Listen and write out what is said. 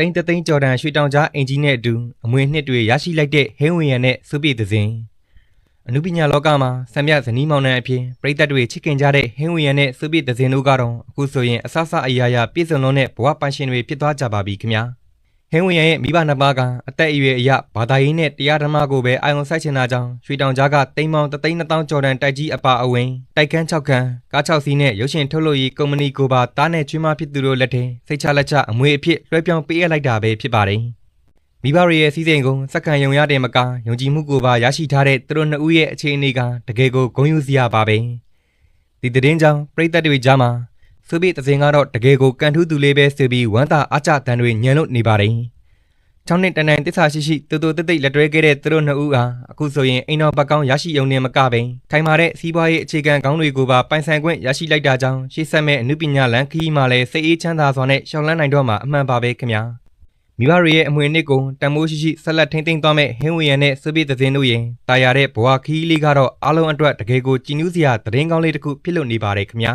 တိန်တသိန်းကျော်တန်ရွှေတောင်ကြားအင်ဂျီနဲ့အတူအမွေနှစ်တွေရရှိလိုက်တဲ့ဟင်းဝင်ရံနဲ့စုပြည့်သစဉ်အနုပညာလောကမှာဆံပြဇနီးမောင်နှံအဖြစ်ပရိသတ်တွေချစ်ခင်ကြတဲ့ဟင်းဝင်ရံနဲ့စုပြည့်သစဉ်တို့ကတော့အခုဆိုရင်အဆအအရာရာပြည့်စုံလုံးတဲ့ဘဝပိုင်ရှင်တွေဖြစ်သွားကြပါပြီခင်ဗျာဟင်းဝင်ရံရဲ့မိဘနှစ်ပါးကအသက်အရွယ်အရဘာသာရေးနဲ့တရားဓမ္မကိုပဲအာရုံစိုက်ချင်တာကြောင့်ရွှေတောင်ကြားကတိမ်ပေါင်3,200,000ကျော်တန်တိုက်ကြီးအပါအဝင်တိုက်ခန်း6ခန်းကား6စီးနဲ့ရုပ်ရှင်ထုတ်လုပ်ရေးကုမ္ပဏီကိုပါတားနဲ့ချွေးမဖြစ်သူတို့လက်ထဲစိတ်ချလက်ချအမွေအဖြစ်လွှဲပြောင်းပေးအပ်လိုက်တာပဲဖြစ်ပါတယ်မိဘတွေရဲ့စီစဉ်ကိုစက္ကန့်ယုံရတဲ့မကယုံကြည်မှုကိုပါရရှိထားတဲ့သူတို့နှစ်ဦးရဲ့အခြေအနေကတကယ်ကိုဂုဏ်ယူစရာပါပဲဒီသတင်းကြောင့်ပရိသတ်တွေကြားမှာစုပြည့်သစဉ်ကတော့တကယ်ကိုကန်ထူးသူလေးပဲဆိုပြီးဝမ်းသာအားကျတန်တွေညံလို့နေပါတယ်6နှစ်တန်တန်တစ္ဆာရှိရှိတူတူတိတ်တိတ်လက်တွဲခဲ့တဲ့သူတို့နှစ်ဦးဟာအခုဆိုရင်အိမ်တော်ဘက်ကောင်းရရှိုံနဲ့မကပဲထိုင်မာတဲ့စီးပွားရေးအခြေခံကောင်းတွေကိုပါပိုင်ဆိုင်ခွင့်ရရှိလိုက်တာကြောင့်ရှေ့ဆက်မဲ့အမှုပညာလမ်းခရီးမှာလည်းစိတ်အေးချမ်းသာစွာနဲ့ရှောင်လန်းနိုင်တော့မှာအမှန်ပါပဲခင်ဗျာမိဘတွေရဲ့အမွေအနှစ်ကိုတန်မိုးရှိရှိဆက်လက်ထိန်းသိမ်းသွားမဲ့ဟင်းဝေရံနဲ့စုပြည့်သစဉ်တို့ရင်တာယာတဲ့ဘဝခရီးလေးကတော့အားလုံးအတွက်တကယ်ကိုကြည်နူးစရာသတင်းကောင်းလေးတစ်ခုဖြစ်လို့နေပါတယ်ခင်ဗျာ